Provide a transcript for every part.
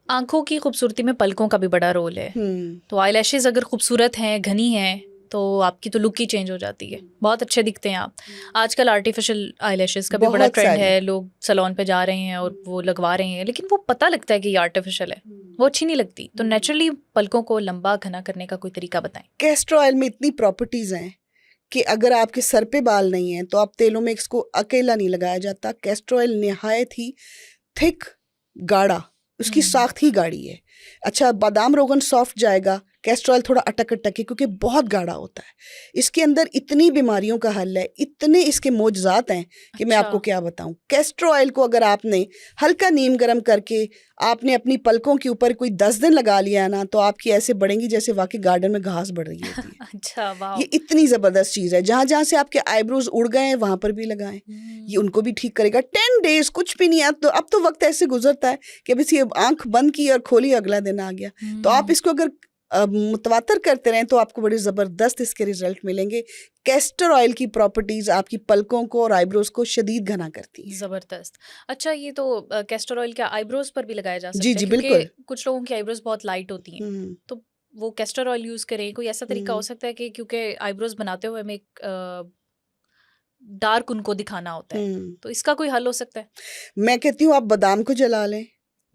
आंखों की खूबसूरती में पलकों का भी बड़ा रोल है। तो आईलैशेस अगर खूबसूरत हैं, घनी हैं, तो आपकी तो लुक ही चेंज हो जाती है, बहुत अच्छे दिखते हैं आप। आजकल आर्टिफिशियल आईलैशेस का भी बड़ा बहुत ट्रेंड सारे। है, लोग सैलून पे जा रहे हैं और वो लगवा रहे हैं, लेकिन वो पता लगता है कि ये आर्टिफिशियल है, वो अच्छी नहीं लगती। तो नेचुरली पलकों को लंबा घना करने का कोई तरीका बताएं। कैस्टर ऑयल में इतनी प्रॉपर्टीज हैं कि अगर आपके सर पे बाल नहीं है तो आप तेलों में इसको अकेला नहीं लगाया जाता। कैस्टर ऑयल निहायत ही थिक, गाढ़ा, उसकी साख्त ही गाढ़ी है। अच्छा, बादाम रोगन सॉफ्ट जाएगा, कैस्टर ऑयल थोड़ा अटक अटक है क्योंकि बहुत गाढ़ा होता है। इसके अंदर इतनी बीमारियों का हल है, इतने इसके मोजज़ात हैं कि मैं अच्छा। आपको क्या बताऊं। कैस्टर ऑयल को अगर आपने हल्का नीम गर्म करके आपने अपनी पलकों के ऊपर कोई 10 दिन लगा लिया ना, तो आपकी ऐसे बढ़ेंगी जैसे वाकई गार्डन में घास बढ़ रही होती है। अच्छा, वाह। ये इतनी ज़बरदस्त चीज़ है। जहाँ जहाँ से आपके आईब्रोज उड़ गए हैं वहाँ पर भी लगाएं, ये उनको भी ठीक करेगा। 10 डेज कुछ भी नहीं। अब तो वक्त ऐसे गुजरता है कि अब इसी आंख बंद की और खोली अगला दिन आ गया। तो आप इसको अगर मुतवातर करते रहें तो आपको बड़े ज़बरदस्त इसके रिजल्ट मिलेंगे। कैस्टर ऑयल की प्रॉपर्टीज़ आपकी पलकों को और आईब्रोज को शदीद घना करती है। जबरदस्त। अच्छा, ये तो कैस्टर ऑयल क्या आईब्रोज पर भी लगाया जा जी सकता है? जी क्योंकि बिल्कुल। कुछ लोगों की आईब्रोज बहुत लाइट होती हैं, हम्म तो वो कैस्टर ऑयल यूज करें? कोई ऐसा तरीका हो हम्म सकता है कि क्योंकि आईब्रोज बनाते हुए हमें एक डार्क उनको दिखाना होता है, हम्म तो इसका कोई हल हो सकता है? मैं कहती हूँ आप बादाम को जला लें।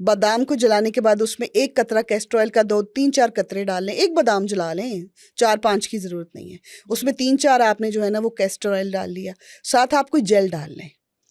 बादाम को जलाने के बाद उसमें एक कतरा कैस्टर ऑयल का 2 3 4 कतरे डाल लें। एक बादाम जला लें, 4 5 की ज़रूरत नहीं है। उसमें 3 4 आपने जो है ना वो कैस्टर ऑयल डाल लिया, साथ आप कोई जेल डाल लें।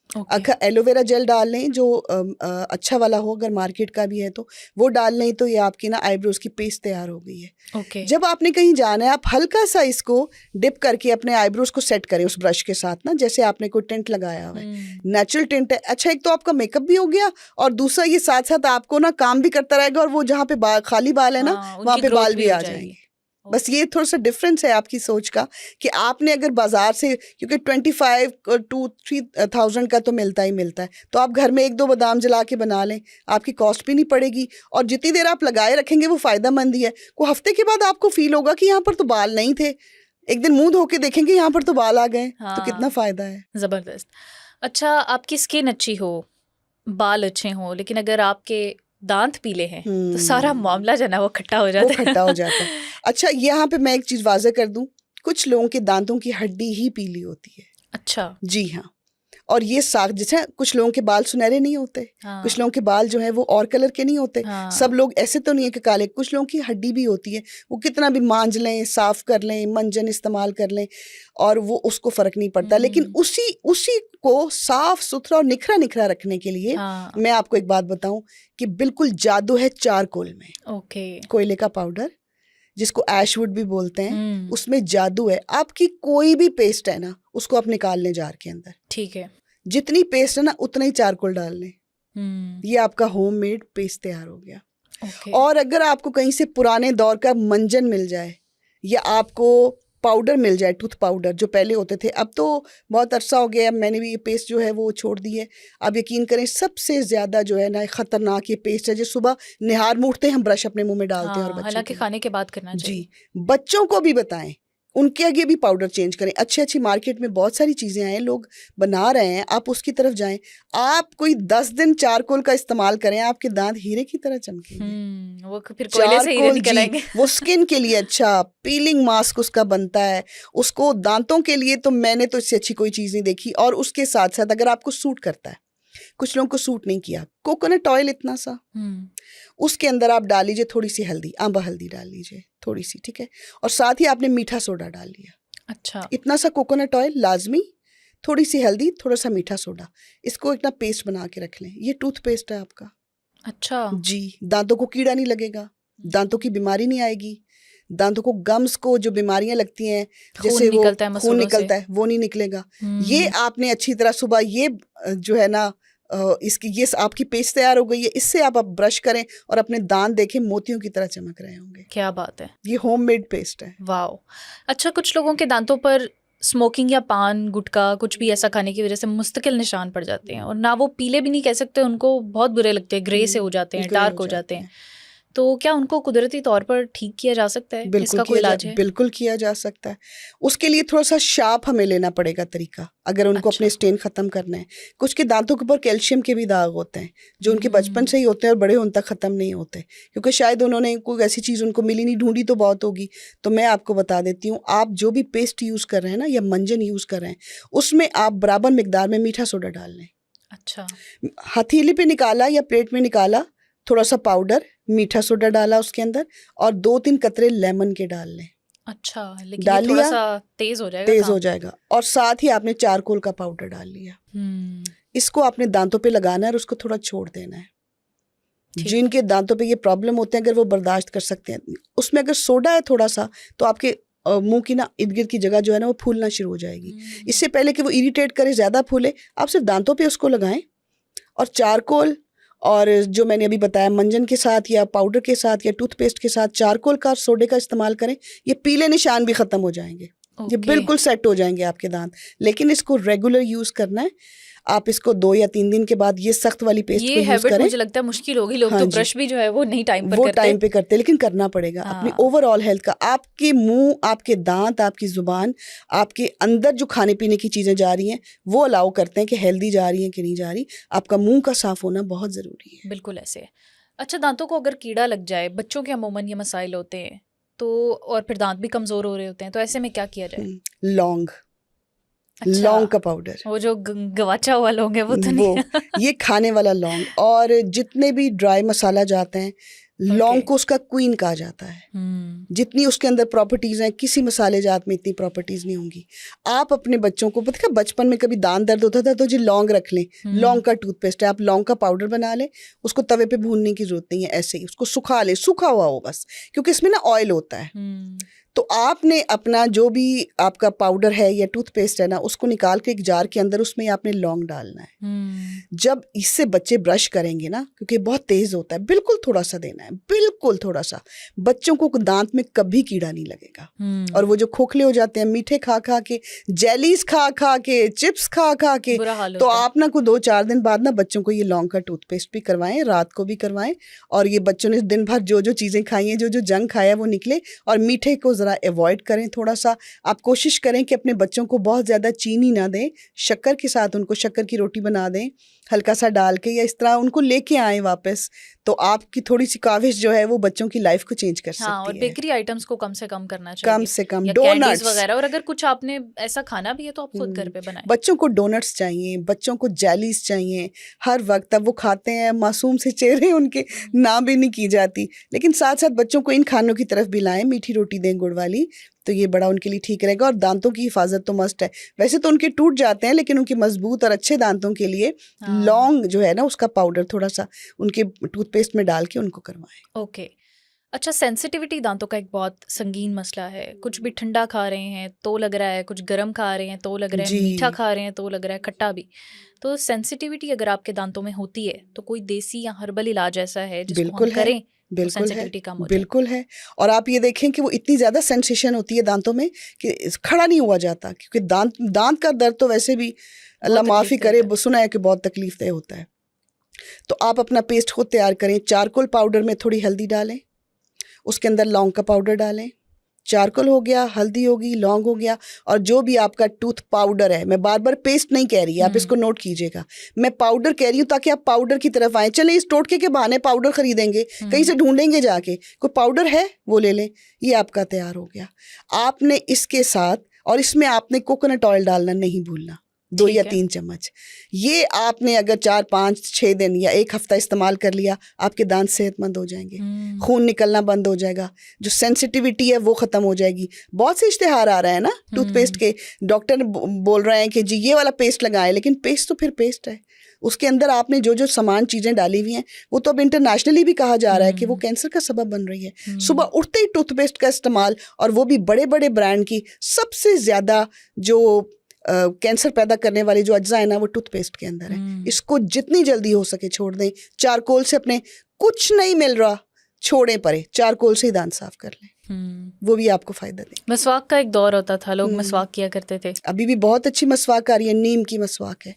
ओके। अगर एलोवेरा जेल डाल लें जो अच्छा वाला हो, अगर मार्केट का भी है तो वो डाल लें, तो ये आपकी ना आईब्रोज की पेस्ट तैयार हो गई है। ओके। जब आपने कहीं जाना है, आप हल्का सा इसको डिप करके अपने आईब्रोज को सेट करें उस ब्रश के साथ ना, जैसे आपने कोई टिंट लगाया हुआ है, नेचुरल टिंट है। अच्छा, एक तो आपका मेकअप भी हो गया और दूसरा ये साथ साथ आपको ना काम भी करता रहेगा, और वो जहाँ पे खाली बाल है ना हाँ, वहाँ उनकी पे ग्रोथ बाल भी भी हो आ जाएगी। जाएंगे। बस ये थोड़ा सा डिफरेंस है आपकी सोच का कि आपने अगर बाजार से, क्योंकि 25 to 3,000 का तो मिलता ही मिलता है, तो आप घर में 1 2 बादाम जला के बना लें, आपकी कॉस्ट भी नहीं पड़ेगी और जितनी देर आप लगाए रखेंगे वो फ़ायदा मंद ही है। को हफ्ते के बाद आपको फील होगा कि यहाँ पर तो बाल नहीं थे, एक दिन मुंह धो के देखेंगे यहाँ पर तो बाल आ गए, तो कितना हाँ, फ़ायदा है। जबरदस्त। अच्छा, आपकी स्किन अच्छी हो, बाल अच्छे हों, लेकिन अगर आपके दांत पीले हैं तो सारा हम्म मामला जो है ना वो खट्टा हो वो जाता खट्टा हो है। जाता है। अच्छा, यहाँ पे मैं एक चीज़ वाज़ेह कर दूं, कुछ लोगों के दांतों की हड्डी ही पीली होती है। अच्छा। जी हाँ। और ये साग, जैसे कुछ लोगों के बाल सुनहरे नहीं होते, कुछ हाँ। लोगों के बाल जो है वो और कलर के नहीं होते, सब हाँ। लोग ऐसे तो नहीं है कि काले। कुछ लोगों की हड्डी भी होती है, वो कितना भी मांज लें, साफ कर लें, मंजन इस्तेमाल कर लें और वो उसको फ़र्क नहीं पड़ता। लेकिन उसी उसी को साफ सुथरा और निखरा निखरा रखने के लिए हाँ। मैं आपको एक बात बताऊं कि बिल्कुल जादू है चारकोल में। ओके। कोयले का पाउडर, जिसको ऐशवुड भी बोलते हैं, हम्म। उसमें जादू है। आपकी कोई भी पेस्ट है ना, उसको आप निकाल लें जार के अंदर, ठीक है। जितनी पेस्ट है ना उतना ही चारकोल डाल लें, हम्म। ये आपका होममेड पेस्ट तैयार हो गया। ओके। और अगर आपको कहीं से पुराने दौर का मंजन मिल जाए या आपको पाउडर मिल जाए, टूथ पाउडर जो पहले होते थे, अब तो बहुत अरसा हो गया, मैंने भी ये पेस्ट जो है वो छोड़ दी है। आप यकीन करें, सबसे ज़्यादा जो है ना ख़तरनाक ये पेस्ट है, जो सुबह निहार में उठते हैं हम ब्रश अपने मुंह में डालते हैं, और हाँ, बच्चों हालांकि के लिए। खाने के बाद करना जी, चाहिए। बच्चों को भी बताएं, उनके आगे भी पाउडर चेंज करें। अच्छी अच्छी मार्केट में बहुत सारी चीज़ें हैं, लोग बना रहे हैं, आप उसकी तरफ जाएं। आप कोई 10 दिन चारकोल का इस्तेमाल करें, आपके दांत हीरे की तरह चमकेंगे। वो फिर कोयले से हीरे चारकोल, निकल जी, आएंगे। वो स्किन के लिए अच्छा पीलिंग मास्क उसका बनता है। उसको दांतों के लिए तो मैंने तो इससे अच्छी कोई चीज़ नहीं देखी। और उसके साथ साथ अगर आपको सूट करता है, कुछ लोगों को सूट नहीं किया, कोकोनट ऑयल इतना सा, उसके अंदर आप डाल लीजिए थोड़ी सी हल्दी, आंबा हल्दी डाल लीजिए थोड़ी सी, ठीक है, और साथ ही आपने मीठा सोडा डाल लिया। अच्छा। इतना सा कोकोनट ऑयल लाजमी, थोड़ी सी हल्दी, थोड़ा सा मीठा सोडा, इसको इतना पेस्ट बना के रख लें। ये टूथपेस्ट है आपका। अच्छा। जी, दांतों को कीड़ा नहीं लगेगा, दांतों की बीमारी नहीं आएगी, दांतों को गम्स को जो बीमारियां लगती हैं, खून जैसे वो निकलता है खून मसूड़ों से। निकलता है, वो नहीं निकलेगा। ये आपने अच्छी तरह सुबह ये जो है ना इसकी ये आपकी पेस्ट तैयार हो गई है। इससे आप ब्रश करें और अपने दांत देखें, मोतियों की तरह चमक रहे होंगे। क्या बात है। ये होममेड पेस्ट है। वाओ। अच्छा, कुछ लोगों के दांतों पर स्मोकिंग या पान गुटखा कुछ भी ऐसा खाने की वजह से मुस्तकिल निशान पड़ जाते हैं, और ना वो पीले भी नहीं कह सकते, उनको बहुत बुरे लगते हैं, ग्रे से हो जाते हैं, ग्रे डार्क हो हो जाते जाते हैं। हैं। तो क्या उनको कुदरती तौर पर ठीक किया जा सकता है? इसका कोई इलाज है? बिल्कुल किया जा सकता है। उसके लिए थोड़ा सा शार्प हमें लेना पड़ेगा तरीका, अगर उनको अपने स्टेन ख़त्म करना है। कुछ के दांतों के ऊपर कैल्शियम के भी दाग होते हैं जो उनके बचपन से ही होते हैं और बड़े होने तक ख़त्म नहीं होते, क्योंकि शायद उन्होंने कोई ऐसी चीज़ उनको मिली नहीं, ढूंढी तो बहुत होगी। तो मैं आपको बता देती हूँ, आप जो भी पेस्ट यूज़ कर रहे हैं ना या मंजन यूज़ कर रहे हैं, उसमें आप बराबर मिकदार में मीठा सोडा डाल लें। अच्छा, हथेली पे निकाला या प्लेट में निकाला, थोड़ा सा पाउडर मीठा सोडा डाला उसके अंदर और 2-3 कतरे लेमन के डाल लें। अच्छा, लेकिन ये थोड़ा सा तेज हो जाएगा, तेज हो जाएगा। और साथ ही आपने चारकोल का पाउडर डाल लिया, इसको आपने दांतों पे लगाना है और उसको थोड़ा छोड़ देना है। जिनके दांतों पे ये प्रॉब्लम होते हैं, अगर वो बर्दाश्त कर सकते हैं, उसमें अगर सोडा है थोड़ा सा, तो आपके मुंह की ना इर्द गिर्द की जगह जो है ना वो फूलना शुरू हो जाएगी। इससे पहले कि वो इरिटेट करे, ज़्यादा फूले, आप सिर्फ दांतों पे उसको लगाएं और चारकोल और जो मैंने अभी बताया मंजन के साथ या पाउडर के साथ या टूथपेस्ट के साथ चारकोल का सोडे का इस्तेमाल करें। ये पीले निशान भी ख़त्म हो जाएंगे, ये बिल्कुल सेट हो जाएंगे आपके दांत। लेकिन इसको रेगुलर यूज़ करना है। आप इसको 2 या 3 दिन के बाद ये सख्त वाली पेस्ट को यूज करें। मुझे लगता है मुश्किल होगी, लोग तो ब्रश भी जो है वो नहीं टाइम पे करते, लेकिन करना पड़ेगा अपनी ओवरऑल हेल्थ का। आपके मुंह, आपके दांत, आपकी जुबान, आपके अंदर जो खाने पीने की चीजें जा रही हैं वो अलाउ करते हैं कि हेल्दी जा रही हैं कि नहीं जा रही। आपका मुंह का साफ होना बहुत जरूरी है। बिल्कुल ऐसे है। अच्छा, दांतों को अगर कीड़ा लग जाए, बच्चों के अमूमन ये मसाइल होते हैं, तो और फिर दांत भी कमजोर हो रहे होते हैं, तो ऐसे में क्या किया जाए? लौंग, अच्छा, लौंग का पाउडर, वो जो गवाचा हुआ लौंग है वो तो नहीं ये खाने वाला लौंग। और जितने भी ड्राई मसाला जाते हैं, लौंग को उसका क्वीन कहा जाता है। जितनी उसके अंदर प्रॉपर्टीज हैं, किसी मसाले जात में इतनी प्रॉपर्टीज नहीं होंगी। आप अपने बच्चों को, पता है बचपन में कभी दांत दर्द होता था तो जी लौंग रख लें, लौंग का टूथपेस्ट है, आप लौंग का पाउडर बना लें, उसको तवे पे भूनने की जरूरत नहीं है, ऐसे ही उसको सुखा लें, सूखा हुआ हो बस, क्योंकि इसमें ना ऑयल होता है। तो आपने अपना जो भी आपका पाउडर है या टूथपेस्ट है ना, उसको निकाल के एक जार के अंदर उसमें आपने लौंग डालना है। जब इससे बच्चे ब्रश करेंगे ना, क्योंकि बहुत तेज होता है, बिल्कुल थोड़ा सा देना है, बिल्कुल थोड़ा सा। बच्चों को दांत में कभी कीड़ा नहीं लगेगा। और वो जो खोखले हो जाते हैं मीठे खा खा के, जेलीज खा खा के, चिप्स खा खा के, तो आप ना को 2-4 दिन बाद ना बच्चों को ये लौंग का टूथपेस्ट भी करवाएं, रात को भी करवाएं। और ये बच्चों ने दिन भर जो जो चीज़ें खाई हैं, जो जो जंक खाया वो निकले। और मीठे को ज़रा अवॉइड करें थोड़ा सा। आप कोशिश करें कि अपने बच्चों को बहुत ज़्यादा चीनी ना दें, शक्कर के साथ उनको शक्कर की रोटी बना दें हल्का सा डाल के, या इस तरह उनको लेके आएँ वापस। तो आपकी थोड़ी सी काविश जो है वो बच्चों की लाइफ को चेंज कर सकती है। और बेकरी आइटम्स को कम से कम करना चाहिए, कम से कम डोनट्स वगैरह। और अगर कुछ आपने ऐसा खाना भी है तो आप खुद घर पे बनाएं। बच्चों को डोनट्स चाहिए, बच्चों को जेलीज चाहिए हर वक्त, तब वो खाते हैं, मासूम से चेहरे उनके ना भी नहीं की जाती। लेकिन साथ साथ बच्चों को इन खानों की तरफ भी लाएं, मीठी रोटी दें गुड़ वाली, तो ये बड़ा उनके लिए ठीक रहेगा। और दांतों की हिफाजत तो मस्ट है। वैसे तो उनके टूट जाते हैं, लेकिन उनके मजबूत और अच्छे दांतों के लिए लौंग जो है ना, उसका पाउडर थोड़ा सा उनके टूथपेस्ट में डाल के उनको करवाएं। ओके। अच्छा, सेंसिटिविटी दांतों का एक बहुत संगीन मसला है। कुछ भी ठंडा खा रहे हैं तो लग रहा है, कुछ गर्म खा रहे हैं तो लग रहा है, मीठा खा रहे हैं तो लग रहा है, खट्टा भी। तो सेंसिटिविटी अगर आपके दांतों में होती है तो कोई देसी या हर्बल इलाज ऐसा है जिसको हम करें? बिल्कुल है, बिल्कुल है। और आप ये देखें कि वो इतनी ज़्यादा सेंसेशन होती है दांतों में कि खड़ा नहीं हुआ जाता, क्योंकि दांत का दर्द तो वैसे भी अल्लाह माफ़ी करे, सुना है कि बहुत तकलीफ दे होता है। तो आप अपना पेस्ट खुद तैयार करें। चारकोल पाउडर में थोड़ी हल्दी डालें, उसके अंदर लौंग का पाउडर डालें। चारकोल हो गया, हल्दी होगी, लौंग हो गया, और जो भी आपका टूथ पाउडर है, मैं बार बार पेस्ट नहीं कह रही, आप इसको नोट कीजिएगा, मैं पाउडर कह रही हूँ ताकि आप पाउडर की तरफ आए। चले इस टोटके के बहाने पाउडर खरीदेंगे, कहीं से ढूंढेंगे जाके, कोई पाउडर है वो ले लें, ये आपका तैयार हो गया। आपने इसके साथ, और इसमें आपने कोकोनट ऑयल डालना नहीं भूलना, 2 या 3 चम्मच। ये आपने अगर 4, 5, 6 दिन या 1 हफ्ता इस्तेमाल कर लिया, आपके दांत सेहतमंद हो जाएंगे, खून निकलना बंद हो जाएगा, जो सेंसिटिविटी है वो ख़त्म हो जाएगी। बहुत से इश्तिहार आ रहे हैं ना टूथपेस्ट के, डॉक्टर बोल रहे हैं कि जी ये वाला पेस्ट लगाएं, लेकिन पेस्ट तो फिर पेस्ट है। उसके अंदर आपने जो जो सामान चीज़ें डाली हुई हैं वो तो अब इंटरनेशनली भी कहा जा रहा है कि वो कैंसर का सबब बन रही है। सुबह उठते ही टूथपेस्ट का इस्तेमाल, और वो भी बड़े बड़े ब्रांड की, सबसे ज़्यादा जो कैंसर पैदा करने वाले जो अज्जा है ना वो टूथपेस्ट के अंदर है। इसको जितनी जल्दी हो सके छोड़ दें। चारकोल से अपने कुछ नहीं मिल रहा, छोड़ें परे, चारकोल से ही दांत साफ कर लें, वो भी आपको फायदा दे। मसवाक का एक दौर होता था, लोग मसवाक किया करते थे। अभी भी बहुत अच्छी मसवाक आ रही है, नीम की मसवाक है,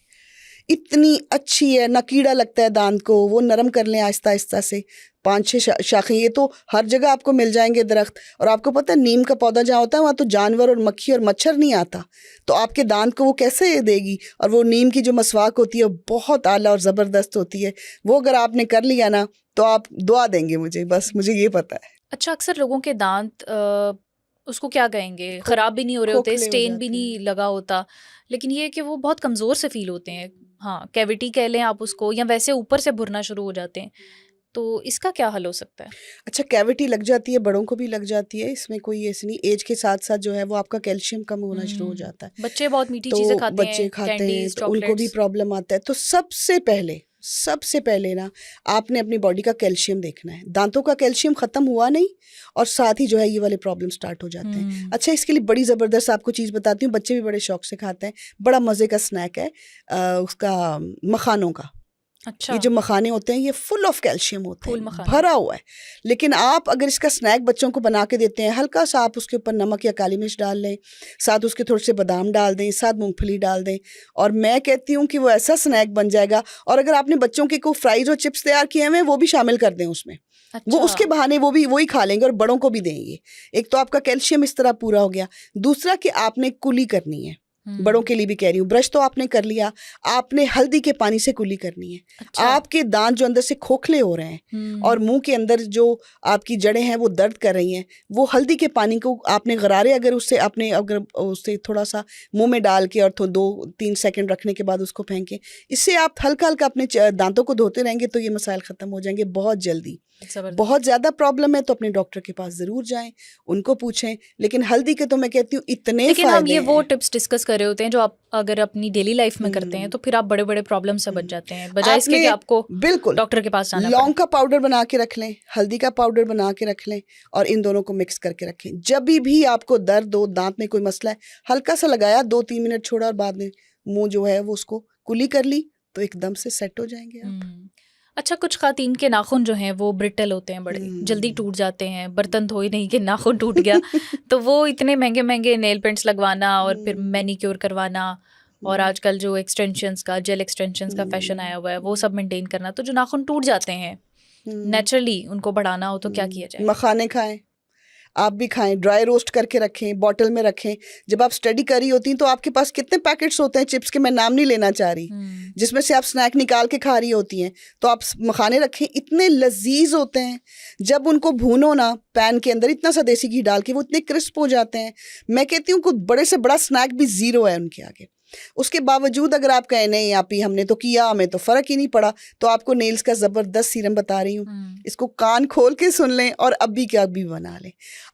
इतनी अच्छी है, ना कीड़ा लगता है दांत को, वो नरम कर लें आहिस्ता आहिस्ता से, 5-6 शाखें, ये तो हर जगह आपको मिल जाएंगे दरख्त। और आपको पता है नीम का पौधा जहाँ होता है वहाँ तो जानवर और मक्खी और मच्छर नहीं आता, तो आपके दांत को वो कैसे देगी। और वो नीम की जो मसवाक होती है वो बहुत आला और ज़बरदस्त होती है, वो अगर आपने कर लिया ना तो आप दुआ देंगे मुझे, बस मुझे ये पता है। अच्छा, अक्सर लोगों के दांत उसको क्या कहेंगे, ख़राब भी नहीं हो रहे होते, खोखले हो स्टेन भी जाते नहीं हैं। लगा होता, लेकिन ये है कि वो बहुत कमज़ोर से फ़ील होते हैं। हाँ, कैविटी कह लें आप उसको, या वैसे ऊपर से भुरना शुरू हो जाते हैं। तो इसका क्या हल हो सकता है? अच्छा, कैविटी लग जाती है, बड़ों को भी लग जाती है, इसमें कोई ऐसी नहीं। एज के साथ साथ जो है वो आपका कैल्शियम कम होना शुरू हो जाता है, बच्चे बहुत मीठी चीज़ें तो खाते बच्चे हैं, खाते हैं कैंडीज़, तो उनको भी चॉकलेट्स। प्रॉब्लम आता है। तो सबसे पहले ना आपने अपनी बॉडी का कैल्शियम देखना है। दांतों का कैल्शियम ख़त्म हुआ नहीं और साथ ही जो है ये वाले प्रॉब्लम स्टार्ट हो जाते हैं। अच्छा, इसके लिए बड़ी ज़बरदस्त आपको चीज़ बताती हूँ, बच्चे भी बड़े शौक से खाते हैं, बड़ा मज़े का स्नैक है उसका, मखानों का। अच्छा, ये जो मखाने होते हैं ये फुल ऑफ कैल्शियम होते फूल हैं, मखाने। भरा हुआ है। लेकिन आप अगर इसका स्नैक बच्चों को बना के देते हैं, हल्का सा आप उसके ऊपर नमक या काली मिर्च डाल लें, साथ उसके थोड़े से बादाम डाल दें, साथ मूंगफली डाल दें, और मैं कहती हूँ कि वो ऐसा स्नैक बन जाएगा। और अगर आपने बच्चों के को फ्राइज और चिप्स तैयार किए हुए हैं वो भी शामिल कर दें उसमें, वो अच्छा। उसके बहाने वो भी वही खा लेंगे और बड़ों को भी देंगे। एक तो आपका कैल्शियम इस तरह पूरा हो गया। दूसरा कि आपने कुली करनी है, बड़ों के लिए भी कह रही हूँ। ब्रश तो आपने कर लिया, आपने हल्दी के पानी से कुली करनी है। अच्छा। आपके दांत जो अंदर से खोखले हो रहे हैं और मुंह के अंदर जो आपकी जड़ें हैं वो दर्द कर रही हैं, वो हल्दी के पानी को आपने गरारे अगर उससे थोड़ा सा मुंह में डाल के और 2-3 सेकंड रखने के बाद उसको फेंकें, इससे आप हल्का हल्का अपने दांतों को धोते रहेंगे तो ये मसाइल ख़त्म हो जाएंगे बहुत जल्दी। जबरदस्त। बहुत ज़्यादा प्रॉब्लम है तो अपने डॉक्टर के पास ज़रूर जाएं, उनको पूछें। लेकिन हल्दी के तो मैं कहती हूँ इतने लेकिन हम फ़ायदे ये वो हैं। टिप्स डिस्कस कर रहे होते हैं जो आप अगर अपनी डेली लाइफ में करते हैं तो फिर आप बड़े बड़े प्रॉब्लम से बच जाते हैं, बजाय इसके कि आपने आपको बिल्कुल डॉक्टर के पास जाना लौंग पड़े। का पाउडर बना के रख लें, हल्दी का पाउडर बना के रख लें और इन दोनों को मिक्स करके रखें। जब भी आपको दर्द हो, दांत में कोई मसला है, हल्का सा लगाया, 2-3 मिनट छोड़ा और बाद में मुंह जो है वो उसको कुली कर ली तो एकदम से सेट हो जाएंगे आप। अच्छा, कुछ खातन के नाखून जो हैं वो ब्रिटल होते हैं, बड़े जल्दी टूट जाते हैं, बर्तन धोए नहीं कि नाखून टूट गया तो वो इतने महंगे महंगे नेल पेंट्स लगवाना और फिर मैनीक्योर करवाना, और आजकल जो एक्सटेंशंस का, जेल एक्सटेंशंस का फैशन आया हुआ है, वो सब मेंटेन करना, तो जो नाखून टूट जाते हैं नेचुरली उनको बढ़ाना हो तो क्या किया जाए? मखाने खाएं, आप भी खाएं, ड्राई रोस्ट करके रखें, बॉटल में रखें। जब आप स्टडी कर रही होती हैं तो आपके पास कितने पैकेट्स होते हैं चिप्स के, मैं नाम नहीं लेना चाह रही, जिसमें से आप स्नैक निकाल के खा रही होती हैं, तो आप मखाने रखें, इतने लजीज होते हैं। जब उनको भूनो ना पैन के अंदर इतना सा देसी घी डाल के, वो इतने क्रिस्प हो जाते हैं। मैं कहती हूँ कुछ बड़े से बड़ा स्नैक भी ज़ीरो है उनके आगे। उसके बावजूद अगर आप कहें नहीं आप ही हमने तो किया, हमें तो फ़र्क ही नहीं पड़ा, तो आपको नेल्स का ज़बरदस्त सीरम बता रही हूँ, इसको कान खोल के सुन लें और अभी के अभी बना लें।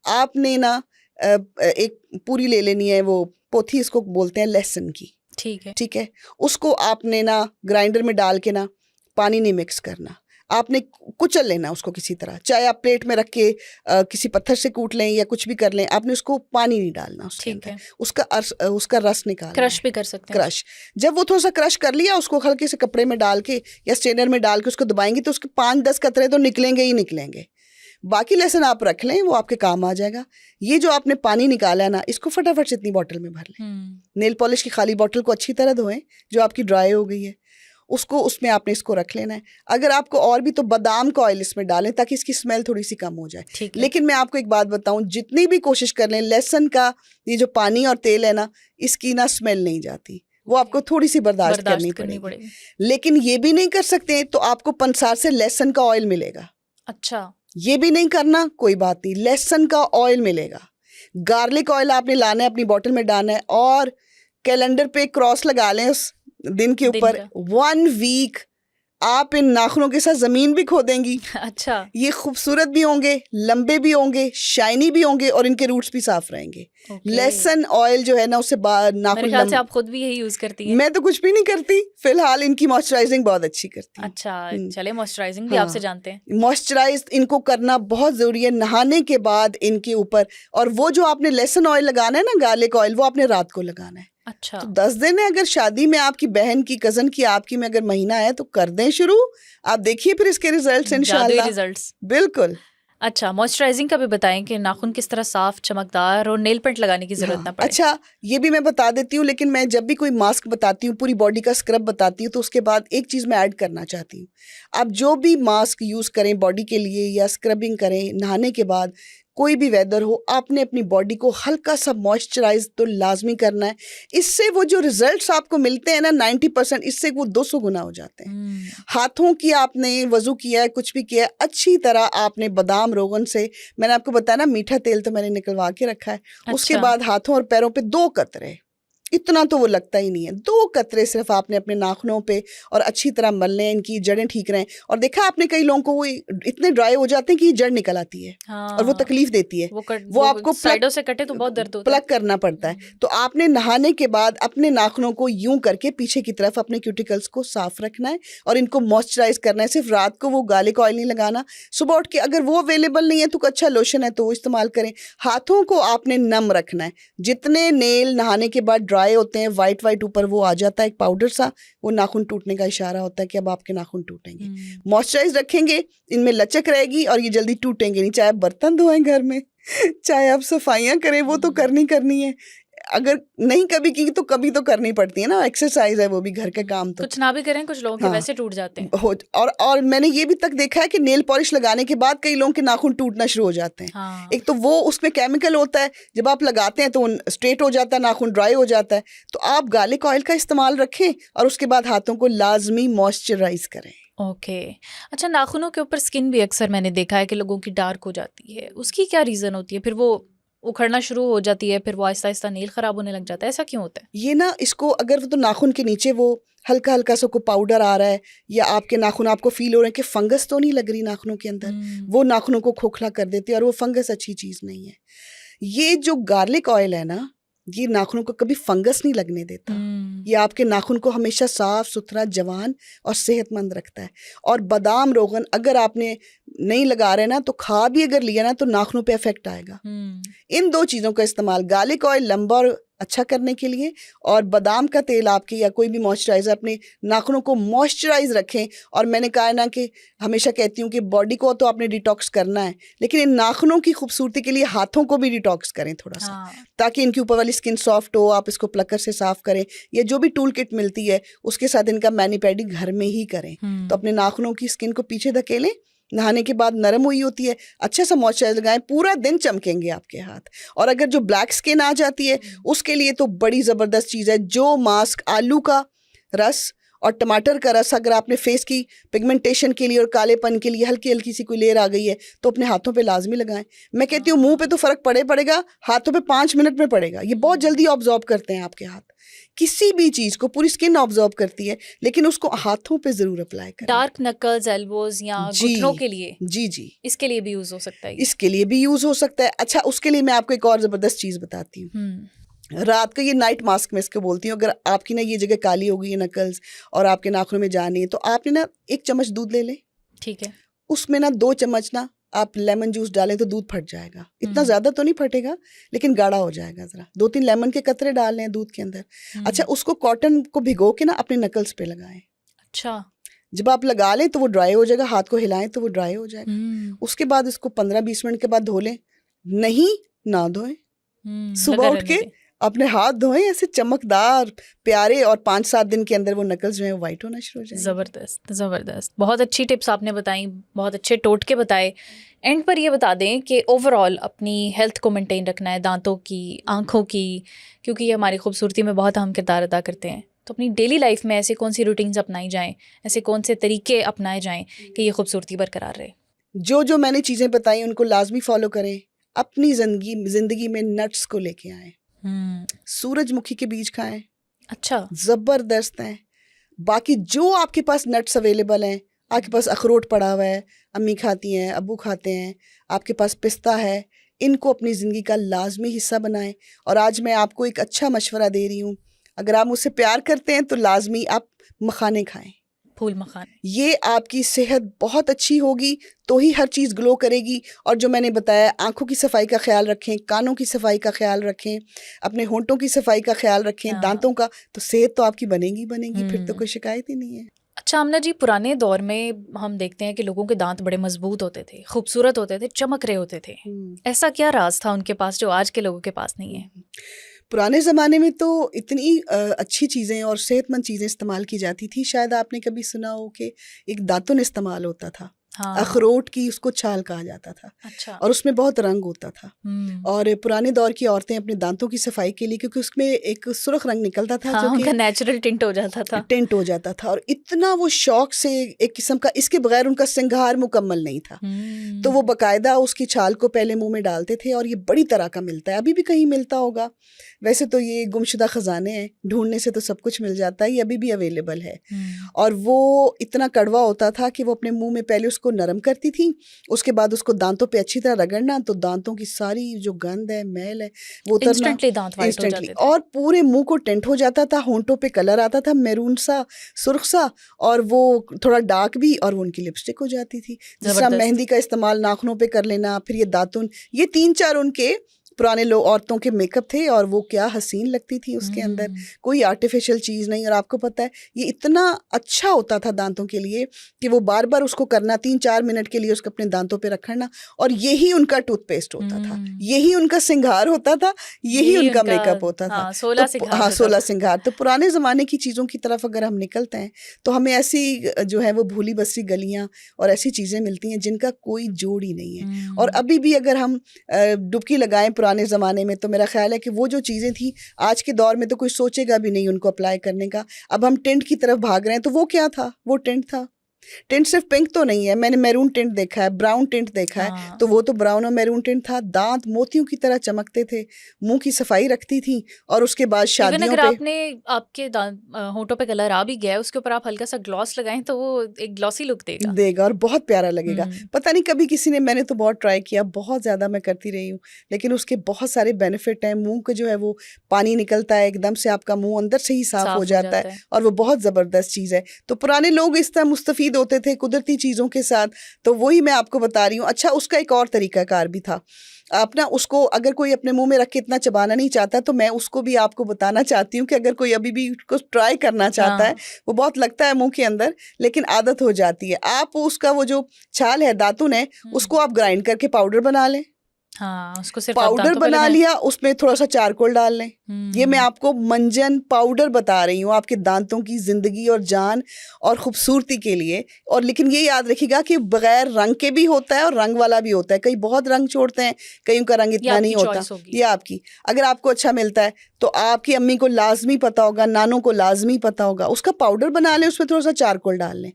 आपने ना एक पूरी ले लेनी है, वो पोथी इसको बोलते हैं लहसुन की, ठीक है। उसको आपने ना ग्राइंडर में डाल के ना, पानी नहीं मिक्स करना, आपने कुचल लेना उसको किसी तरह, चाहे आप प्लेट में रख के किसी पत्थर से कूट लें या कुछ भी कर लें, आपने उसको पानी नहीं डालना उसके अंदर, उसका रस निकालना, क्रश भी कर सकते हैं। क्रश, जब वो थोड़ा सा क्रश कर लिया, उसको हल्के से कपड़े में डाल के या स्ट्रेनर में डाल के उसको दबाएंगे तो उसके 5-10 कतरे तो निकलेंगे ही निकलेंगे। बाकी लहसुन आप रख लें, वो आपके काम आ जाएगा। ये जो आपने पानी निकाला है ना, इसको फटाफट से इतनी बॉटल में भर लें। नेल पॉलिश की खाली बॉटल को अच्छी तरह धोएं जो आपकी ड्राई हो गई है, उसको उसमें आपने इसको रख लेना है। अगर आपको और भी तो बादाम का ऑयल इसमें डालें ताकि इसकी स्मेल थोड़ी सी कम हो जाए। लेकिन मैं आपको एक बात बताऊं, जितनी भी कोशिश कर लें, लहसुन का ये जो पानी और तेल है ना, इसकी ना स्मेल नहीं जाती, वो आपको थोड़ी सी बर्दाश्त करनी पड़ेगी। लेकिन ये भी नहीं कर सकते तो आपको पंसार से लहसुन का ऑयल मिलेगा। अच्छा, ये भी नहीं करना, कोई बात नहीं, लहसुन का ऑयल मिलेगा। गार्लिक ऑयल आपने लाना है, अपनी बॉटल में डालना है और कैलेंडर पे क्रॉस लगा लें उस दिन के ऊपर। 1 वीक आप इन नाखूनों के साथ जमीन भी खोदेंगी। अच्छा, ये खूबसूरत भी होंगे, लंबे भी होंगे, शाइनी भी होंगे और इनके रूट्स भी साफ रहेंगे। लहसुन ऑयल जो है ना, उससे नाखून, मेरे ख्याल से आप खुद भी यही यूज करती हैं। मैं तो कुछ भी नहीं करती फिलहाल, इनकी मॉइस्चराइजिंग बहुत अच्छी करती है। अच्छा, चले मॉइस्चराइजिंग भी आपसे जानते हैं। मॉइस्चराइज इनको करना बहुत जरूरी है नहाने के बाद इनके ऊपर। और वो जो आपने लहसुन ऑयल लगाना है ना, गार्लिक ऑयल, वो आपने रात को लगाना है। अच्छा, तो 10 दिन है, अगर शादी में आपकी बहन की, कजन की, आपकी में अगर महीना है तो कर दें शुरू, आप देखिए फिर इसके रिजल्ट्स इंशाल्लाह। रिजल्ट्स बिल्कुल। अच्छा, मॉइस्चराइजिंग का भी बताएं कि नाखून किस तरह साफ, चमकदार और नेल पेंट लगाने की जरूरत ना हाँ, पड़े। अच्छा ये भी मैं बता देती हूँ, लेकिन मैं जब भी कोई मास्क बताती हूँ, पूरी बॉडी का स्क्रब बताती हूँ, तो उसके बाद एक चीज़ मैं ऐड करना चाहती हूँ। आप जो भी मास्क यूज़ करें बॉडी के लिए या स्क्रबिंग करें नहाने के बाद, कोई भी वेदर हो, आपने अपनी बॉडी को हल्का सा मॉइस्चराइज तो लाजमी करना है। इससे वो जो रिजल्ट्स आपको मिलते हैं ना 90%, इससे वो 200 गुना हो जाते हैं। हाथों की आपने वज़ू किया है, कुछ भी किया है, अच्छी तरह आपने बादाम रोगन से, मैंने आपको बताया ना मीठा तेल तो मैंने निकलवा के रखा है। उसके अच्छा। बाद हाथों और पैरों पे 2 कतरे, इतना तो वो लगता ही नहीं है, 2 कतरे सिर्फ आपने अपने नाखूनों पे और अच्छी तरह मल लें, इनकी जड़ें ठीक रहें। और देखा आपने कई लोगों को वो इतने ड्राई हो जाते हैं कि जड़ निकल आती है और वो हाँ, तकलीफ देती है। वो आपको साइडों से कटे तो बहुत दर्द होता है। प्लग करना पड़ता है। तो आपने नहाने के बाद अपने नाखूनों को यूं करके पीछे की तरफ अपने क्यूटिकल्स को साफ रखना है और इनको मॉइस्चराइज करना है। सिर्फ रात को वो गार्लिक ऑयल नहीं लगाना, सुबह उठ के अगर वो अवेलेबल नहीं है तो अच्छा लोशन है तो वो इस्तेमाल करें। हाथों को आपने नम रखना है। जितने नेल नहाने के बाद ड्राई होते हैं, वाइट वाइट ऊपर वो आ जाता है एक पाउडर सा, वो नाखून टूटने का इशारा होता है कि अब आपके नाखून टूटेंगे। मॉइस्चराइज रखेंगे, इनमें लचक रहेगी और ये जल्दी टूटेंगे नहीं। चाहे आप बर्तन धोएं घर में, चाहे आप सफाइयाँ करें, वो तो करनी है। अगर नहीं कभी की तो कभी तो करनी पड़ती है ना, एक्सरसाइज है वो भी, घर के काम तो। कुछ ना भी करें, कुछ लोगों के हाँ, वैसे टूट जाते हैं। हो और मैंने ये भी तक देखा है कि नेल पॉलिश लगाने के बाद कई लोगों के नाखून टूटना शुरू हो जाते हैं। हाँ। एक तो वो उसमें केमिकल होता है, जब आप लगाते हैं तो स्ट्रेट हो जाता है, नाखून ड्राई हो जाता है। तो आप गार्लिक ऑयल का इस्तेमाल रखें और उसके बाद हाथों को लाजमी मॉइस्चराइज करें। ओके। अच्छा, नाखूनों के ऊपर स्किन भी अक्सर मैंने देखा है कि लोगों की डार्क हो जाती है, उसकी क्या रीज़न होती है? फिर वो उखड़ना शुरू हो जाती है, फिर वो आहिस्ता आहिस्ता नेल ख़राब होने लग जाता है, ऐसा क्यों होता है? ये ना, इसको अगर तो नाखून के नीचे वो हल्का हल्का सा को पाउडर आ रहा है या आपके नाखून आपको फील हो रहे हैं कि फंगस तो नहीं लग रही नाखूनों के अंदर, वो नाखूनों को खोखला कर देती है और वो फंगस अच्छी चीज़ नहीं है। ये जो गार्लिक ऑयल है ना, ये नाखूनों को कभी फंगस नहीं लगने देता। ये आपके नाखून को हमेशा साफ सुथरा, जवान और सेहतमंद रखता है। और बादाम रोगन अगर आपने नहीं लगा रहे ना, तो खा भी अगर लिया ना तो नाखूनों पे इफेक्ट आएगा। इन 2 चीज़ों का इस्तेमाल, गार्लिक ऑयल लंबा और अच्छा करने के लिए, और बादाम का तेल आपके या कोई भी मॉइस्चराइज़र अपने नाखूनों को मॉइस्चराइज रखें। और मैंने कहा ना कि हमेशा कहती हूँ कि बॉडी को तो आपने डिटॉक्स करना है, लेकिन इन नाखूनों की खूबसूरती के लिए हाथों को भी डिटॉक्स करें थोड़ा सा। हाँ। ताकि इनके ऊपर वाली स्किन सॉफ्ट हो, आप इसको प्लकर से साफ करें या जो भी टूल किट मिलती है उसके साथ इनका मैनी पैडी घर में ही करें। तो अपने नाखूनों की स्किन को पीछे धकेलें, नहाने के बाद नरम हुई होती है, अच्छा सा मॉइस्चराइजर लगाएं, पूरा दिन चमकेंगे आपके हाथ। और अगर जो ब्लैक स्किन आ जाती है उसके लिए तो बड़ी ज़बरदस्त चीज़ है, जो मास्क आलू का रस और टमाटर का रस, अगर आपने फेस की पिगमेंटेशन के लिए और कालेपन के लिए हल्की हल्की सी कोई लेयर आ गई है तो अपने हाथों पे लाजमी लगाएं। मैं कहती हूँ मुंह पे तो फ़र्क पड़ेगा, हाथों पे 5 मिनट में पड़ेगा। ये बहुत जल्दी ऑब्जॉर्व करते हैं आपके हाथ, किसी भी चीज़ को पूरी स्किन ऑब्जॉर्व करती है, लेकिन उसको हाथों पे ज़रूर अप्लाई करें। डार्क नकल्स, एल्बोज या घुटनों के लिए, जी इसके लिए भी यूज़ हो सकता है ये? इसके लिए भी यूज़ हो सकता है। अच्छा, उसके लिए मैं आपको एक और ज़बरदस्त चीज़ बताती हूँ। रात का ये नाइट मास्क मैं इसको बोलती हूँ। अगर आपकी ना ये जगह काली हो गई है, नकल्स, और आपके नाखूनों में जान नहीं है, तो आपने ना 1 चम्मच दूध ले लें, ठीक है। उसमें ना 2 चम्मच ना आप लेमन जूस डालें तो दूध फट जाएगा। इतना ज़्यादा तो नहीं फटेगा, लेकिन गाढ़ा हो जाएगा ज़रा। 2-3 लेमन के कतरे डाल लें दूध के अंदर। अच्छा, उसको कॉटन को भिगो के ना अपने नकल्स पे लगाएं। अच्छा। जब आप लगा लें तो वो ड्राई हो जाएगा, हाथ को हिलाएं तो वो ड्राई हो जाएगा। उसके बाद इसको 15-20 मिनट के बाद धो लें। नहीं, ना धोएं, सुबह उठ के अपने हाथ धोएं, ऐसे चमकदार प्यारे, और 5-7 दिन के अंदर वो नकल्स जो है वाइट होना शुरू हो जाएंगे। ज़बरदस्त, ज़बरदस्त। बहुत अच्छी टिप्स आपने बताई, बहुत अच्छे टोटके बताए। एंड पर ये बता दें कि ओवरऑल अपनी हेल्थ को मेंटेन रखना है, दांतों की, आँखों की, क्योंकि ये हमारी खूबसूरती में बहुत अहम किरदार अदा करते हैं। तो अपनी डेली लाइफ में ऐसे कौन सी रूटीन्स अपनाई जाएँ, ऐसे कौन से तरीके अपनाए जाएँ कि ये खूबसूरती बरकरार रहे? जो मैंने चीज़ें बताई उनको लाजमी फॉलो करें। अपनी ज़िंदगी में नट्स को लेके आएँ। सूरजमुखी के बीज खाएं, अच्छा, ज़बरदस्त हैं। बाकी जो आपके पास नट्स अवेलेबल हैं, आपके पास अखरोट पड़ा हुआ है, अम्मी खाती हैं, अब्बू खाते हैं, आपके पास पिस्ता है, इनको अपनी ज़िंदगी का लाजमी हिस्सा बनाएं। और आज मैं आपको एक अच्छा मशवरा दे रही हूँ, अगर आप मुझसे प्यार करते हैं तो लाजमी आप मखाने खाएं। फूल मखाने, ये आपकी सेहत बहुत अच्छी होगी तो ही हर चीज़ ग्लो करेगी। और जो मैंने बताया, आंखों की सफाई का ख्याल रखें, कानों की सफाई का ख्याल रखें, अपने होंठों की सफाई का ख्याल रखें, दांतों का, तो सेहत तो आपकी बनेगी, फिर तो कोई शिकायत ही नहीं है। अच्छा आमना जी, पुराने दौर में हम देखते हैं कि लोगों के दांत बड़े मजबूत होते थे, खूबसूरत होते थे, चमक रहे होते थे। ऐसा क्या राज था उनके पास जो आज के लोगों के पास नहीं है? पुराने ज़माने में तो इतनी अच्छी चीज़ें और सेहतमंद चीज़ें इस्तेमाल की जाती थी। शायद आपने कभी सुना हो कि एक दातुन इस्तेमाल होता था, हाँ। अखरोट की उसको छाल कहा जाता था। अच्छा। और उसमें बहुत रंग होता था। और पुराने दौर की औरतें अपने दांतों की सफाई के लिए, क्योंकि उसमें एक सुर्ख रंग निकलता था हाँ, जो उनका कि नेचुरल टिंट हो जाता था। टिंट हो जाता था, और इतना वो शौक से एक किस्म का, इसके बगैर उनका श्रृंगार मुकम्मल नहीं था। तो वो बाकायदा उसकी छाल को पहले मुंह में डालते थे, और ये बड़ी तरह का मिलता है, अभी भी कहीं मिलता होगा। वैसे तो ये गुमशुदा खजाने हैं, ढूंढने से तो सब कुछ मिल जाता है, ये अभी भी अवेलेबल है। और वो इतना कड़वा होता था कि वो अपने मुंह में पहले उसको नरम करती थी, उसके बाद उसको दांतों पे अच्छी तरह रगड़ना, तो दांतों की सारी जो गंद है, मैल है, वो उतरना इंस्टेंटली दांत वाइट हो जाते थे। और पूरे मुंह को टेंट हो जाता था, होंठों पे कलर आता था, मैरून सा, सुर्ख सा, और वो थोड़ा डार्क भी, और वो उनकी लिपस्टिक हो जाती थी। जिस तरह जबरदस्त। मेहंदी का इस्तेमाल नाखूनों पे कर लेना, फिर ये दातुन, ये 3-4 उनके पुराने लोग औरतों के मेकअप थे, और वो क्या हसीन लगती थी उसके अंदर, कोई आर्टिफिशियल चीज़ नहीं। और आपको पता है ये इतना अच्छा होता था दांतों के लिए कि वो बार बार उसको करना, 3-4 मिनट के लिए उसको अपने दांतों पे रखना, और यही उनका टूथपेस्ट होता था, यही उनका श्रृंगार होता था, यही उनका मेकअप होता था। 16 श्रृंगार हाँ, होता 16 था। श्रृंगार। तो पुराने ज़माने की चीज़ों की तरफ अगर हम निकलते हैं तो हमें ऐसी जो है वो भूली बसी गलियाँ और ऐसी चीज़ें मिलती हैं जिनका कोई जोड़ ही नहीं है। और अभी भी अगर हम डुबकी लगाएं पुराने ज़माने में, तो मेरा ख्याल है कि वो जो चीज़ें थी आज के दौर में तो कोई सोचेगा भी नहीं उनको अप्लाई करने का। अब हम टिंट की तरफ भाग रहे हैं, तो वो क्या था? वो टिंट था। टिंट सिर्फ पिंक तो नहीं है, मैंने मैरून टिंट देखा है, ब्राउन टिंट देखा है, हाँ। तो वो तो ब्राउन और मैरून टिंट था। दांत मोतियों की तरह चमकते थे, मुंह की सफाई रखती थी, और उसके बाद इवन शादियों अगर पे आपने आपके होंठों पे कलर आ भी गया है, उसके ऊपर आप हल्का सा ग्लॉस लगाएं तो वो एक ग्लॉसी लुक देगा। देगा और बहुत प्यारा लगेगा। पता नहीं कभी किसी ने, मैंने तो बहुत ट्राई किया, बहुत ज़्यादा मैं करती रही हूँ, लेकिन उसके बहुत सारे बेनिफिट हैं। मुंह का जो है वो पानी निकलता है एकदम से, आपका मुंह अंदर से ही साफ हो जाता है, और वो बहुत ज़बरदस्त चीज़ है। तो पुराने लोग इस तरह मुस्तफ़ीद होते थे कुदरती चीज़ों के साथ, तो वही मैं आपको बता रही हूँ। अच्छा, उसका एक और तरीक़ाकार भी था। आप ना उसको, अगर कोई अपने मुंह में रख के इतना चबाना नहीं चाहता, तो मैं उसको भी आपको बताना चाहती हूँ कि अगर कोई अभी भी उसको ट्राई करना चाहता है, वो बहुत लगता है मुंह के अंदर, लेकिन आदत हो जाती है। आप उसका वो जो छाल है, दातुन है, उसको आप ग्राइंड करके पाउडर बना लें। हाँ, उसको सिर्फ पाउडर बना लिया, उसमें थोड़ा सा चारकोल डाल लें। ये मैं आपको मंजन पाउडर बता रही हूँ आपके दांतों की ज़िंदगी और जान और खूबसूरती के लिए। और लेकिन ये याद रखिएगा कि बगैर रंग के भी होता है और रंग वाला भी होता है। कई बहुत रंग छोड़ते हैं, कईयों का रंग इतना नहीं होता। ये आपकी, अगर आपको अच्छा मिलता है तो आपकी अम्मी को लाजमी पता होगा, नानों को लाजमी पता होगा। उसका पाउडर बना लें, उसमें थोड़ा सा चारकोल डाल लें,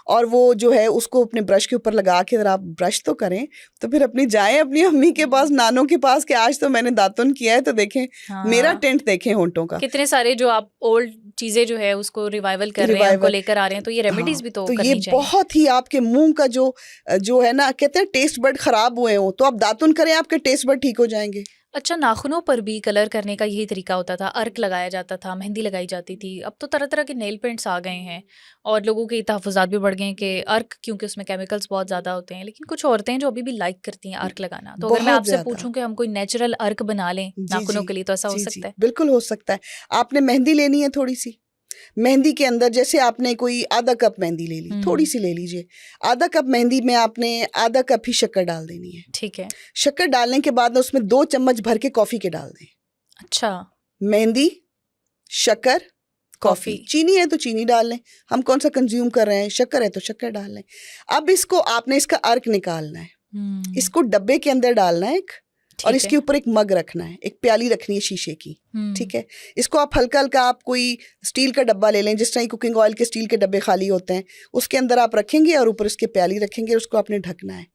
और वो जो है उसको अपने ब्रश के ऊपर लगा के, अगर आप ब्रश तो करें, तो फिर अपनी जाएं अपनी अम्मी के पास, नानों के पास, कि आज तो मैंने दातुन किया है, तो देखें मेरा टेंट देखें होंठों का। कितने सारे जो आप ओल्ड चीजें जो है उसको रिवाइवल कर रहे हैं, उनको लेकर आ रहे हैं, तो ये रेमेडीज भी तो करनी चाहिए। बहुत ही आपके मुंह का जो है ना, कहते हैं टेस्ट बड खराब हुए हो, तो आप दातुन करें, आपके टेस्ट बड ठीक हो जाएंगे। अच्छा, नाखूनों पर भी कलर करने का यही तरीका होता था, अर्क लगाया जाता था, मेहंदी लगाई जाती थी। अब तो तरह तरह के नेल पेंट्स आ गए हैं, और लोगों के तहफ़्फ़ुज़ात भी बढ़ गए हैं कि अर्क, क्योंकि उसमें केमिकल्स बहुत ज़्यादा होते हैं। लेकिन कुछ औरतें हैं जो अभी भी लाइक करती हैं अर्क लगाना। तो अगर मैं आपसे पूछूं कि हम कोई नेचुरल अर्क बना लें नाखूनों के लिए, तो ऐसा हो सकता है? बिल्कुल हो सकता है। आपने मेहंदी लेनी है, थोड़ी सी मेहंदी के अंदर, जैसे आपने कोई आधा कप मेहंदी ले ली, थोड़ी सी ले लीजिए। आधा कप मेहंदी में आपने आधा कप ही शक्कर डाल देनी है। ठीक है। शक्कर डालने के बाद उसमें 2 चम्मच भर के कॉफ़ी के डाल दें। अच्छा। मेहंदी, शक्कर, कॉफ़ी। चीनी है तो चीनी डाल लें, हम कौन सा कंज्यूम कर रहे हैं, शक्कर है तो शक्कर डाल लें। अब इसको आपने, इसका अर्क निकालना है, इसको डब्बे के अंदर डालना है एक, और इसके ऊपर एक मग रखना है, एक प्याली रखनी है शीशे की। ठीक है, इसको आप हल्का हल्का, आप कोई स्टील का डब्बा ले लें, जिस तरह कुकिंग ऑयल के स्टील के डब्बे खाली होते हैं, उसके अंदर आप रखेंगे और ऊपर इसके प्याली रखेंगे, उसको आपने ढकना है।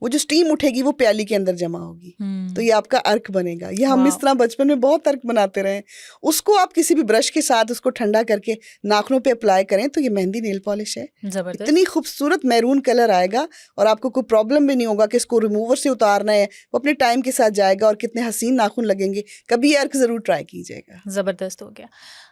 वो जो स्टीम उठेगी वो प्याली के अंदर जमा होगी, तो ये आपका अर्क बनेगा। ये हम इस तरह बचपन में बहुत अर्क बनाते रहे। उसको आप किसी भी ब्रश के साथ उसको ठंडा करके नाखूनों पे अप्लाई करें, तो ये मेहंदी नेल पॉलिश है। इतनी खूबसूरत मैरून कलर आएगा, और आपको कोई प्रॉब्लम भी नहीं होगा कि इसको रिमूवर से उतारना है, वो अपने टाइम के साथ जाएगा, और कितने हसीन नाखून लगेंगे। कभी अर्क ज़रूर ट्राई कीजिएगा। ज़बरदस्त हो गया।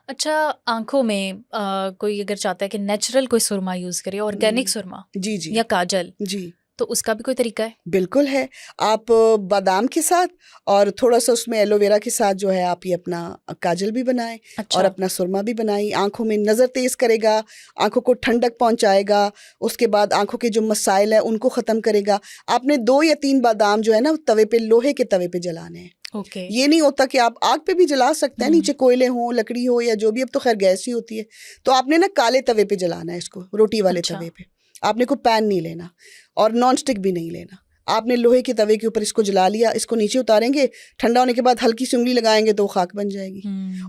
अच्छा, आंखों में कोई अगर चाहता है कि नेचुरल कोई सुरमा यूज़ करे, ऑर्गेनिक सुरमा जी जी, या काजल, जी, तो उसका भी कोई तरीका है? बिल्कुल है। आप बादाम के साथ और थोड़ा सा उसमें एलोवेरा के साथ जो है आप ये अपना काजल भी बनाएं और अच्छा। अपना सुरमा भी बनाएं। आंखों में नज़र तेज़ करेगा, आंखों को ठंडक पहुंचाएगा, उसके बाद आंखों के जो मसाइल हैं उनको ख़त्म करेगा। आपने 2 या 3 बादाम जो है ना तवे पे, लोहे के तवे पे जलाने हैं। ओके। ये नहीं होता कि आप आग पे भी जला सकते हैं, नीचे कोयले हो, लकड़ी हो या जो भी, अब तो खैर गैस ही होती है। तो आपने ना काले तवे पे जलाना है इसको, रोटी वाले अच्छा। तवे पे। आपने कोई पैन नहीं लेना और नॉन स्टिक भी नहीं लेना। आपने लोहे के तवे के ऊपर इसको जला लिया, इसको नीचे उतारेंगे, ठंडा होने के बाद हल्की सी उंगली लगाएंगे तो वो खाक बन जाएगी।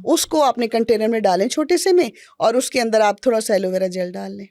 उसको आपने कंटेनर में डालें छोटे से में, और उसके अंदर आप थोड़ा सा एलोवेरा जेल डाल लें,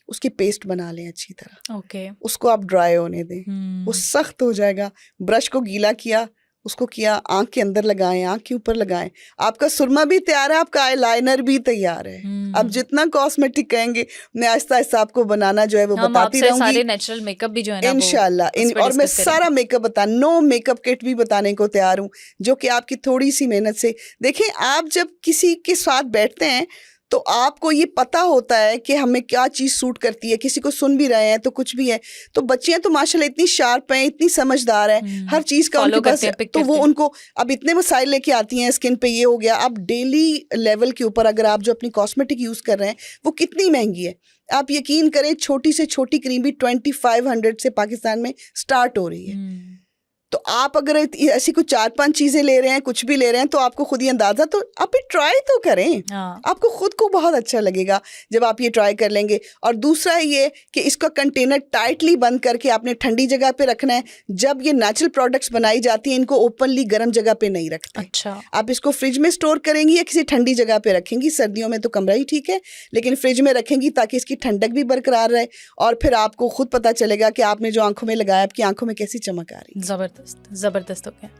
उसकी पेस्ट बना लें अच्छी तरह। ओके। उसको आप ड्राई होने दें, वो सख्त हो जाएगा। ब्रश को गीला किया, उसको किया, आंख के अंदर लगाएं, आंख के ऊपर लगाएं। आपका सुरमा भी तैयार है, आपका आईलाइनर भी तैयार है। अब जितना कॉस्मेटिक कहेंगे मैं आहिस्ता आहिस्ता आपको बनाना जो है वो हम बताती आपसे रहूंगी सारे नेचुरल मेकअप भी जो है ना वो इंशाल्लाह। उस पे और मैं डिस्कस सारा करेंगे। मेकअप नो मेकअप किट भी बताने को तैयार हूँ, जो कि आपकी थोड़ी सी मेहनत से। देखें, आप जब किसी के साथ बैठते हैं तो आपको ये पता होता है कि हमें क्या चीज़ सूट करती है। किसी को सुन भी रहे हैं तो कुछ भी है, तो बच्चियां तो माशाल्लाह इतनी शार्प हैं, इतनी समझदार हैं, हर चीज़ का फॉलो उनके पास, करते हैं, पिक तो वो करते हैं। उनको अब इतने मसाइल लेके आती हैं, स्किन पे ये हो गया। अब डेली लेवल के ऊपर अगर आप जो अपनी कॉस्मेटिक यूज़ कर रहे हैं वो कितनी महंगी है, आप यकीन करें, छोटी से छोटी क्रीम भी 2500 से पाकिस्तान में स्टार्ट हो रही है। तो आप अगर ऐसी कुछ 4-5 चीज़ें ले रहे हैं, कुछ भी ले रहे हैं, तो आपको खुद ही अंदाज़ा, तो आप ये ट्राई तो करें। हाँ। आपको खुद को बहुत अच्छा लगेगा जब आप ये ट्राई कर लेंगे। और दूसरा है ये कि इसका कंटेनर टाइटली बंद करके आपने ठंडी जगह पे रखना है। जब ये नेचुरल प्रोडक्ट्स बनाई जाती हैं, इनको ओपनली गर्म जगह पे नहीं रखते। अच्छा। आप इसको फ्रिज में स्टोर करेंगी या किसी ठंडी जगह पे रखेंगी। सर्दियों में तो कमरा ही ठीक है, लेकिन फ्रिज में रखेंगी ताकि इसकी ठंडक भी बरकरार रहे, और फिर आपको खुद पता चलेगा कि आपने जो आंखों में लगाया, आपकी आंखों में कैसी चमक आ रही है। जबरदस्त, जबरदस्त हो गया।